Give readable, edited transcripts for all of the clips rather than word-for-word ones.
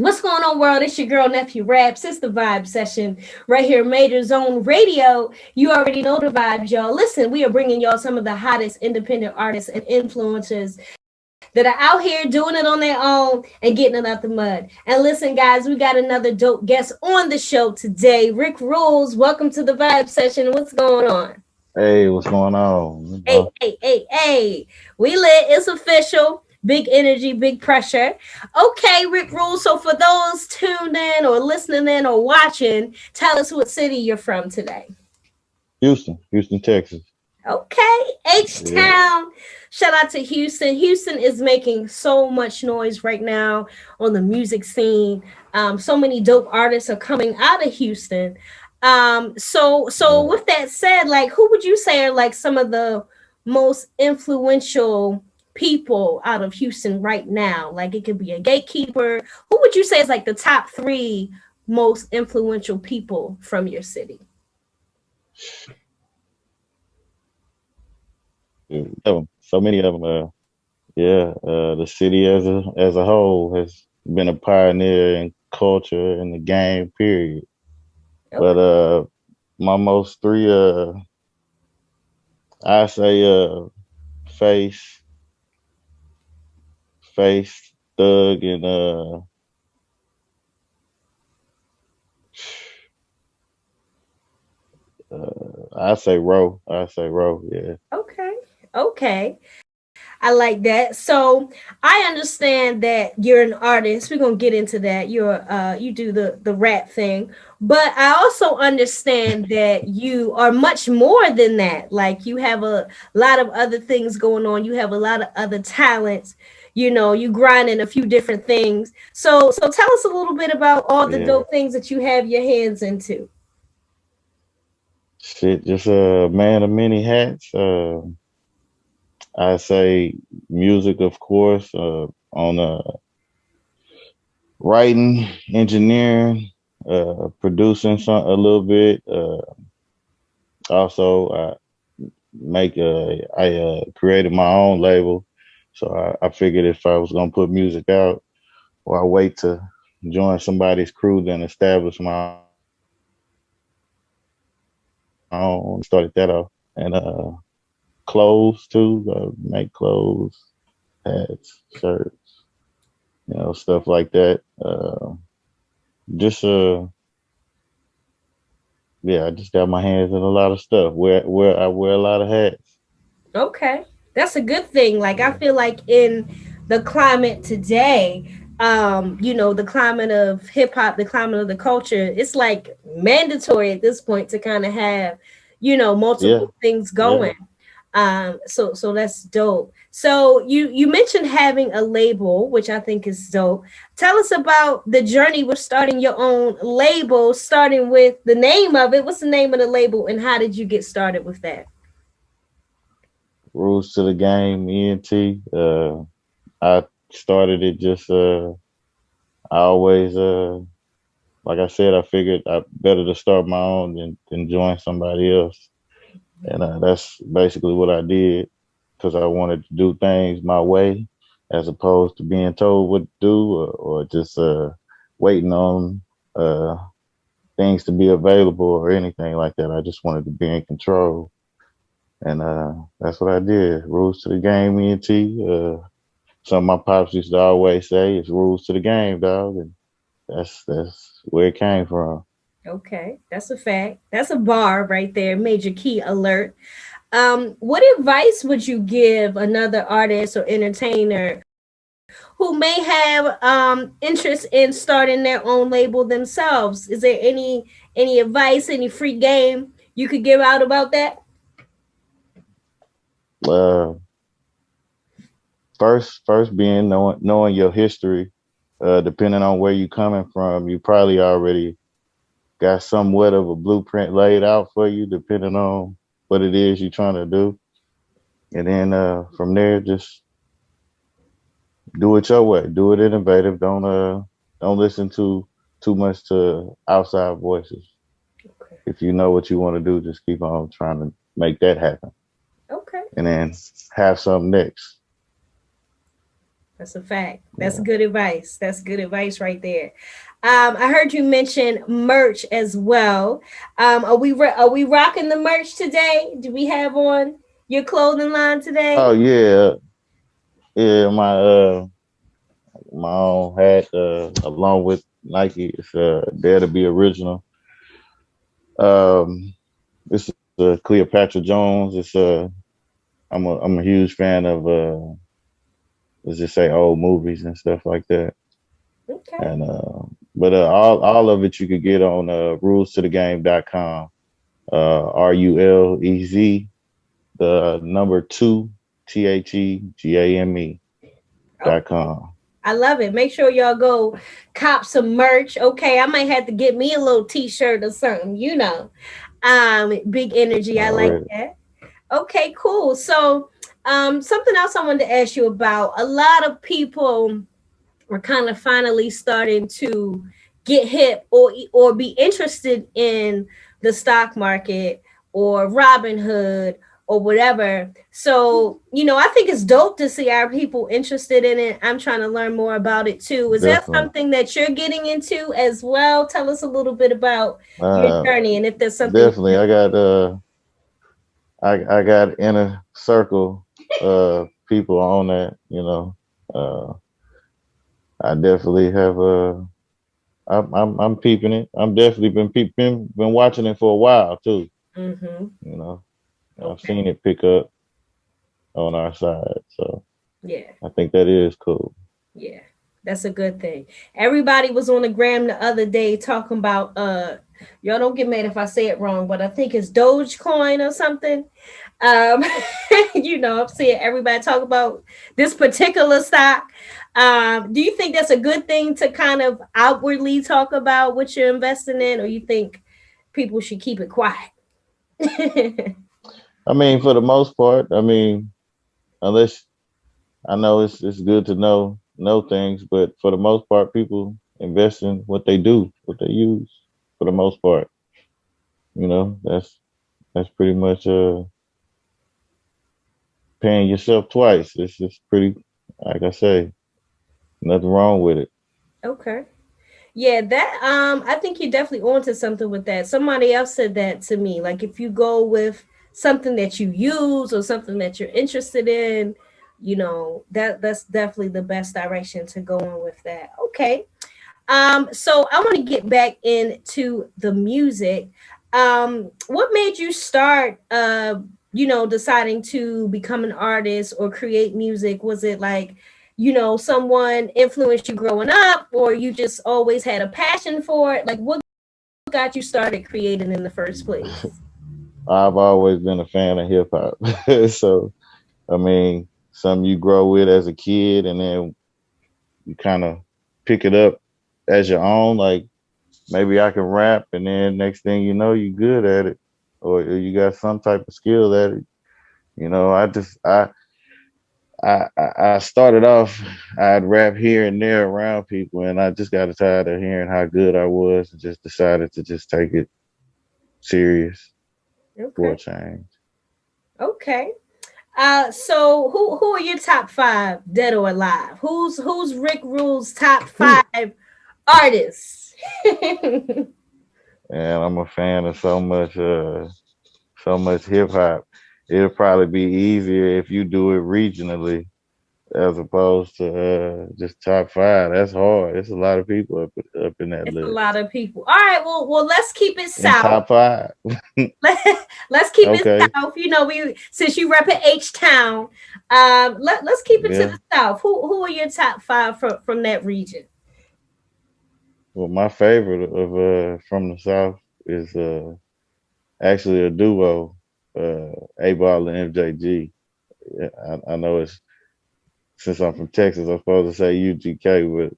What's going on, world? It's your girl, NeffyRaps. It's the Vibe Session right here, Major Zone Radio. You already know the vibes, y'all. Listen, we are bringing y'all some of the hottest independent artists and influencers that are out here doing it on their own and getting it out the mud. And listen, guys, we got another dope guest on the show today. Ric Rulez, welcome to the Vibe Session. What's going on? Hey, what's going on? Hey. We lit. It's official. Big energy, big pressure. Okay, Ric Rulez. So for those tuned in or listening in or watching, tell us what city you're from today. Houston, Texas. Okay, H Yeah, Town. Shout out to Houston. Houston is making so much noise right now on the music scene. So many dope artists are coming out of Houston. So yeah. with that said, like, who would you say are like some of the most influential people out of Houston right now? Like, it could be a gatekeeper. Who would you say is like the top three most influential people from your city? So many of them. Yeah. The city as a whole has been a pioneer in culture in the game. Period. But Okay. my most three. I say face, face, thug, and I say row. I say row. Yeah. Okay. Okay. I like that. So I understand that you're an artist. We're gonna get into that. You do the rap thing, but I also understand that you are much more than that. Like you have a lot of other things going on. You have a lot of other talents. You know, you grind in a few different things. So tell us a little bit about all the Yeah. dope things that you have your hands into. Shit, just a man of many hats. I say music, of course, on writing, engineering, producing some a little bit. Also, I created my own label, so I figured if I was gonna put music out, or I wait to join somebody's crew, then establish my own. Started that off, and clothes too. Make clothes, hats, shirts, stuff like that. Just Yeah, I just got my hands in a lot of stuff. Where I wear a lot of hats. Okay. That's a good thing. Like I Yeah, feel like in the climate today, the climate of hip hop, the climate of the culture, it's like mandatory at this point to kind of have, yeah, multiple things yeah. going. So that's dope. So you mentioned having a label, which I think is dope. Tell us about the journey with starting your own label, starting with the name of it. What's the name of the label and how did you get started with that? Rules to the game, ENT. I started it just. I always, like I said, I figured I better to start my own than join somebody else, and that's basically what I did because I wanted to do things my way as opposed to being told what to do or just waiting on uh, things to be available or anything like that. I just wanted to be in control. And that's what I did. Rules to the game, ENT. Some of my pops used to always say, "It's rules to the game, dog," and that's where it came from. Okay, that's a fact. That's a bar right there. Major key alert. What advice would you give another artist or entertainer who may have interest in starting their own label themselves? Is there any advice, any free game you could give out about that? Uh, first being knowing your history. Depending on where you're coming from, you probably already got somewhat of a blueprint laid out for you, depending on what it is you're trying to do. And then from there, just do it your way. Do it innovative. Don't listen to too much to outside voices. Okay. If you know what you want to do, just keep on trying to make that happen, Okay. and then have some next. That's a fact. That's Yeah. good advice. That's good advice right there. I heard you mention merch as well. Are we rocking the merch today? Do we have on your clothing line Oh today? yeah, yeah. My own hat along with Nike. It's Dare to Be Original. It's Cleopatra Jones. I'm a huge fan of let's just say old movies and stuff like that. Okay. And but all of it you could get on rulesToTheGame.com. RULEZ the number two Okay. THEGAME.com. I love it. Make sure y'all go cop some merch. Okay, I might have to get me a little t-shirt or something, you know. Big energy. I like Already. that. Okay, cool. So, something else I wanted to ask you about. A lot of people are kind of finally starting to get hip or be interested in the stock market or Robinhood or whatever. So, I think it's dope to see our people interested in it. I'm trying to learn more about it too. Is that Definitely. something that you're getting into as well? Tell us a little bit about your Uh, journey and if there's something. Definitely. I got inner circle people on that, you know. I definitely have I'm peeping it. I'm definitely been watching it for a while too, Mm-hmm. you know. I've Okay. seen it pick up on our side. So Yeah. I think that is cool. Yeah, that's a good thing. Everybody was on the gram the other day talking about y'all don't get mad if I say it wrong, but I think it's Dogecoin or something. Um I'm seeing everybody talk about this particular stock. Do you think that's a good thing to kind of outwardly talk about what you're investing in, or you think people should keep it quiet? I mean, for the most part, I mean, unless I know it's good to know things, but for the most part, people invest in what they do, what they use. For the most part, that's pretty much paying yourself twice. It's just pretty, like I say, nothing wrong with it. Okay. Yeah, that I think you're definitely onto something with that. Somebody else said that to me. Like if you go with something that you use or something that you're interested in, that's definitely the best direction to go in with that. Okay. So I want to get back into the music. What made you start deciding to become an artist or create music? Was it like, someone influenced you growing up, or you just always had a passion for it? Like what got you started creating in the first place? I've always been a fan of hip hop, so I mean, something you grow with as a kid, and then you kind of pick it up as your own. Like maybe I can rap, and then next thing you know, you're good at it, or you got some type of skill at it. I started off, I'd rap here and there around people, and I just got tired of hearing how good I was, and just decided to just take it serious for a Okay. change. Okay. So who are your top five, dead or alive? Who's Rick Rule's top five artists? And I'm a fan of so much hip hop. It'll probably be easier if you do it regionally as opposed to just top five. That's hard. It's a lot of people up in that It's a list. lot of people. All right, well, let's keep it In south. top five, Let's keep it okay, south. We since you rep at H Town, let's keep it to yeah. the south. Who are your top five from that region? Well, my favorite of from the south is actually a duo, A Ball and MJG. Yeah, I know it's since I'm from Texas, I'm supposed to say UGK, but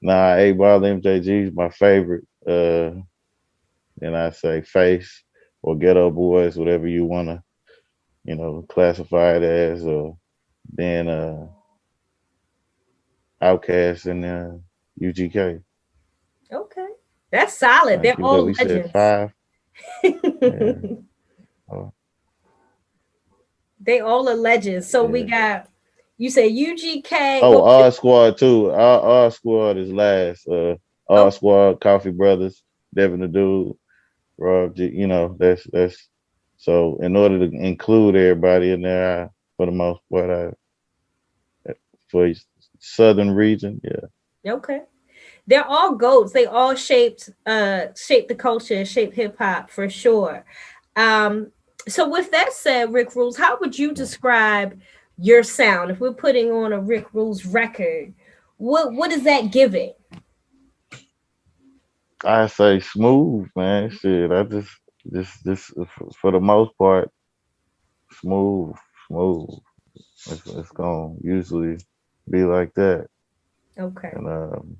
nah, A Ball MJG is my favorite. Then I say Face or Ghetto Boys, whatever you wanna, classify it as, or then Outkast and UGK. Okay, that's solid. Like They're you said, all we said legends. five. Yeah. Oh, They all are legends. So we yeah. got You say UGK. Oh, What was R Squad too. R Squad is last. it? R Squad, Coffee Brothers, Devin the Dude, Rob. That's so. In order to include everybody in there, for the most part, for Southern region, yeah. Okay. They're all goats. They all shaped the culture, shaped hip hop for sure. Um, so with that said, Rick Rulez, how would you describe your sound? If we're putting on a Rick Rulez record, what is that giving? I say smooth, man. Shit, I just for the most part, smooth, smooth. It's gonna usually be like that, Okay. and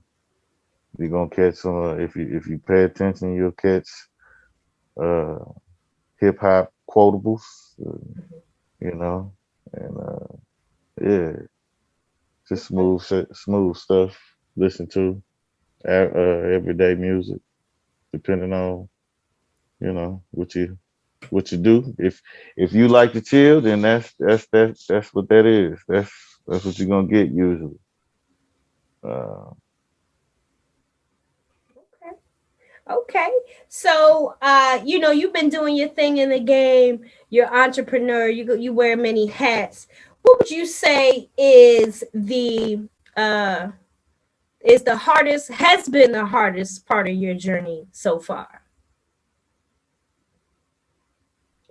you're gonna catch some. If you pay attention, you'll catch uh hip hop quotables, uh, you know, and yeah, just Okay. smooth stuff. Listen to everyday music, depending on what you do. If you like to chill, then that's what that is. That's what you're gonna get usually. Uh, Okay. Okay. So, you've been doing your thing in the game. You're an entrepreneur. You wear many hats. What would you say uh is the hardest has been the hardest part of your journey so far?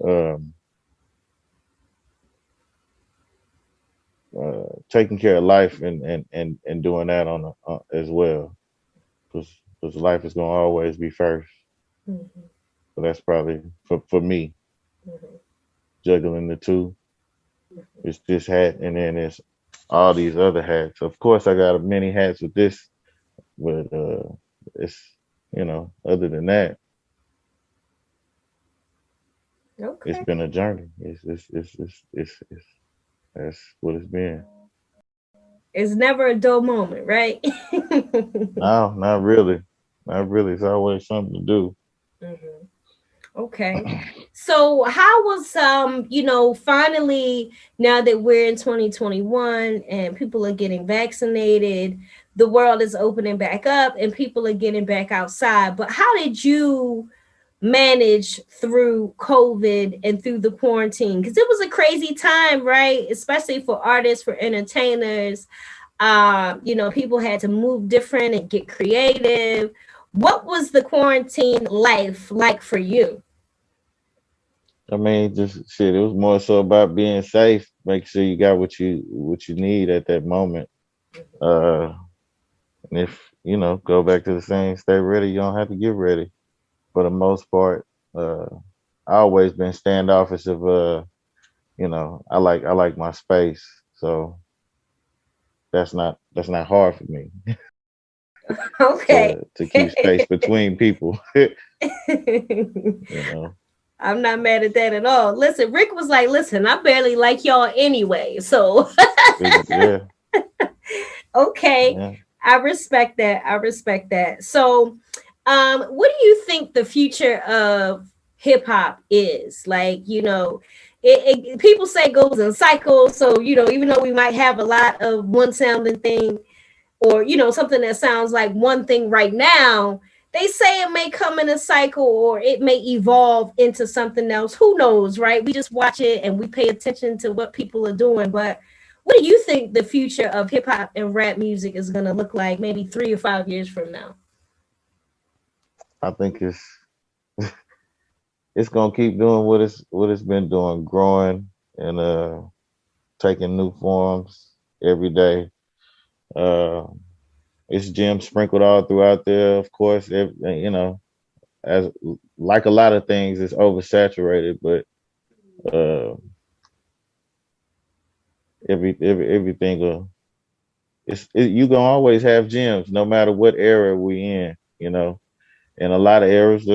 um, Taking care of life and doing that as well, because life is gonna always be first. Mm-hmm. So that's probably for me, Mm-hmm. juggling the two. It's this hat and then it's all these other hats. Of course, I got many hats with this, but it's other than that, it's Okay. been a journey. It's that's what it's been. It's never a dull moment, right? No, not really, not really. It's always something to do. Mhm. Okay. So how was finally, now that we're in 2021 and people are getting vaccinated, the world is opening back up and people are getting back outside. But how did you manage through COVID and through the quarantine? Because it was a crazy time, right? Especially for artists, for entertainers. People had to move different and get creative. What was the quarantine life like for you? I mean, just shit. It was more so about being safe. Make sure you got what you need at that moment. Uh, and if go back to the saying, stay ready. You don't have to get ready. For the most part, uh, I always been standoffish. I like my space, so that's not hard for me Okay. to keep space between people. you know, I'm not mad at that at all. Listen, Rick was like, listen, I barely like y'all anyway. So, yeah, okay. yeah. I respect that. I respect that. So, what do you think the future of hip hop is? Like, people say it goes in cycles. So, even though we might have a lot of one sounding thing, or something that sounds like one thing right now, they say it may come in a cycle or it may evolve into something else. Who knows, right? We just watch it and we pay attention to what people are doing. But what do you think the future of hip hop and rap music is going to look like maybe 3 or 5 years from now? I think it's gonna keep doing what it's been doing, growing and taking new forms every day. Uh, it's gems sprinkled all throughout there. Of course, as like a lot of things, it's oversaturated, but uh, everything you gonna always have gems, no matter what era we in. In a lot of eras,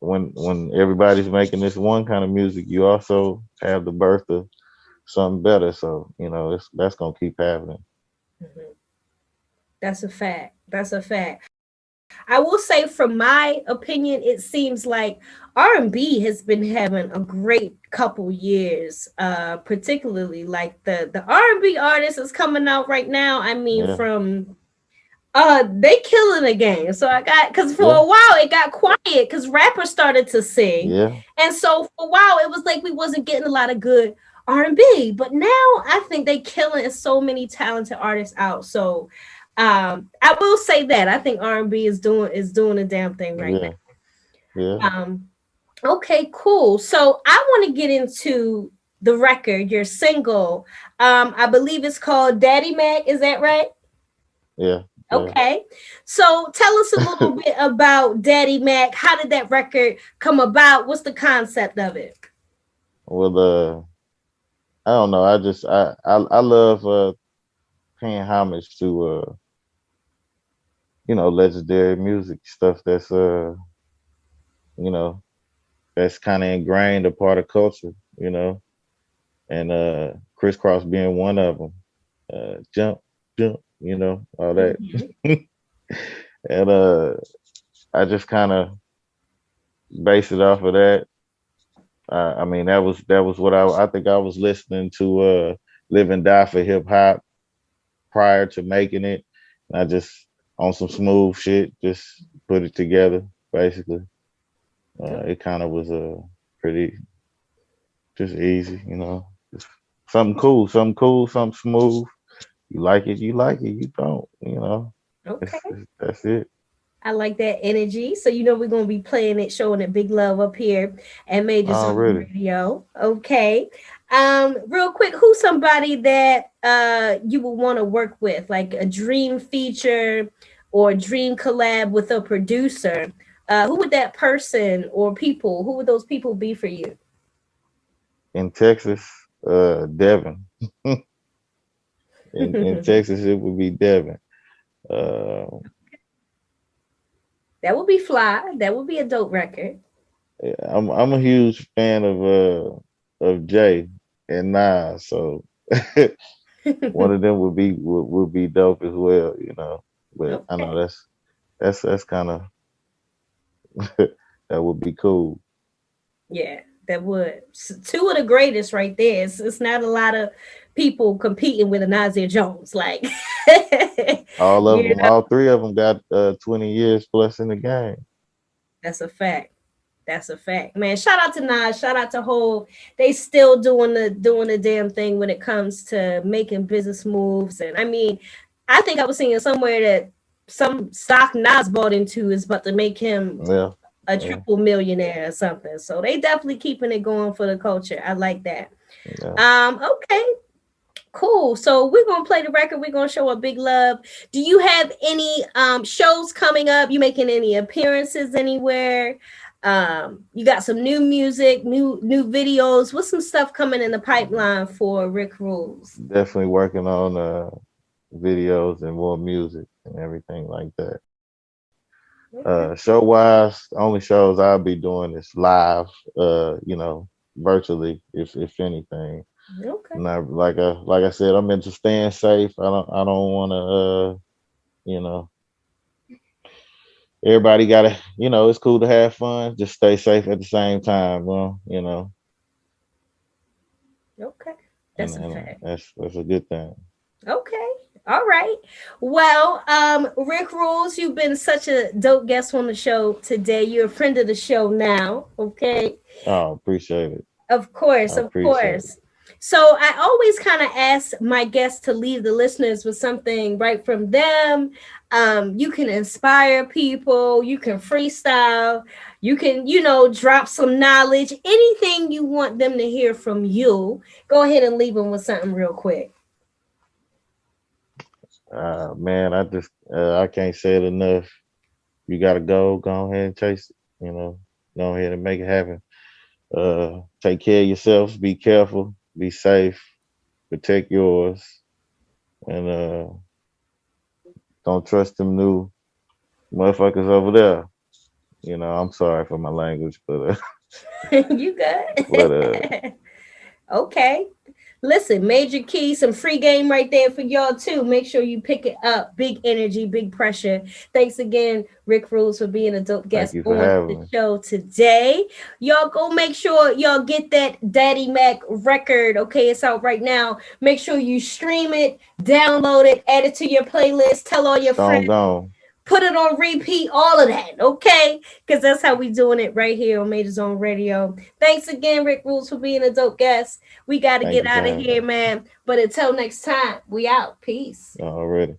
when everybody's making this one kind of music, you also have the birth of something better. So that's gonna keep happening. Mhm. That's a fact. That's a fact. I will say, from my opinion, it seems like R&B has been having a great couple years, particularly like the R&B artist is coming out right now. I mean, Yeah, from they killing the game. So I got, because for yeah, a while it got quiet because rappers started to sing, yeah, and so for a while it was like we wasn't getting a lot of good R&B. But now I think they killing so many talented artists out. So I will say that I think R&B is doing a damn thing right yeah, yeah, now. Okay, cool. So I want to get into the record, your single. I believe it's called Daddy Mac. Is that right? yeah, yeah. Okay. So tell us a little bit about Daddy Mac. How did that record come about? What's the concept of it? Well, I don't know. I love paying homage to legendary music stuff that's you know that's kind of ingrained a part of culture, and crisscross being one of them. Jump, jump, all that. Mhm. And I just kind of based it off of that. I mean, that was what I think I was listening to Live and Die for hip hop prior to making it. And I just on some smooth shit, just put it together basically. It kind of was a pretty just easy, just something cool, something smooth. You like it, you like it. You don't. Okay. That's it. I like that energy. So you know we're gonna be playing it, showing it big love up here at Major Zone Already. Radio. Okay. Real quick, who's somebody that you would want to work with, like a dream feature or dream collab with a producer? Who would that person or people? Who would those people be for you? In Texas, Devin. In That Texas, it would be Devin. Uh, would be fly. That would be a dope record. I'm a huge fan of Jay and Nas, so one of them would be dope as well, But I know Okay. that's kind of that would be cool. Yeah, that would. Two of the greatest right there. It's not a lot of people competing with a Nazir Jones. Like, All of you them, know, all three of them got 20 years plus in the game. that's a fact. That's a fact, man. Shout out to Nas. Shout out to Hove. They still doing the damn thing when it comes to making business moves. And I mean, I think I was seeing somewhere that some stock Nas bought into is about to make him Yeah, a yeah, triple millionaire or something. So they definitely keeping it going for the culture. I like that. yeah. Okay, cool. So we're gonna play the record. We're gonna show a big love. Do you have any shows coming up? You making any appearances anywhere? You got some new music, new videos. What's some stuff coming in the pipeline for Ric Rulez? Definitely working on videos and more music and everything like that. Okay. Show wise, only shows I'll be doing is live, virtually, if anything. Okay. Not like I said, I'm into staying safe. I don't want to you know everybody gotta it's cool to have fun, just stay safe at the same time, Okay. and, That's a and fact. that's a good thing. Okay. All right. Well, Ric Rulez, you've been such a dope guest on the show today. You're a friend of the show now. Okay. Oh, appreciate it. Of I course, of appreciate it. course. So I always kind of ask my guests to leave the listeners with something right from them. You can inspire people, you can freestyle, you can, drop some knowledge, anything you want them to hear from you. Go ahead and leave them with something real quick. Man, I can't say it enough. You gotta go ahead and chase it, go ahead and make it happen. Take care of yourselves, be careful, be safe, protect yours, and don't trust them new motherfuckers over there. I'm sorry for my language, but You but good? Okay. Listen, Major Key, some free game right there for y'all too. Make sure you pick it up. Big energy, big pressure. Thanks again, Ric Rulez, for being a dope Thank guest you for on the having me. show today. Y'all go make sure y'all get that Daddy Mac record. Okay, it's out right now. Make sure you stream it, download it, add it to your playlist, tell all your Stone friends, Gone. put it on repeat, all of that, okay? Because that's how we doing it right here on Major Zone Radio. Thanks again, Ric Rulez, for being a dope guest. We got to Thank get you for out of having here, me. man. But until next time, we out. Peace. Already.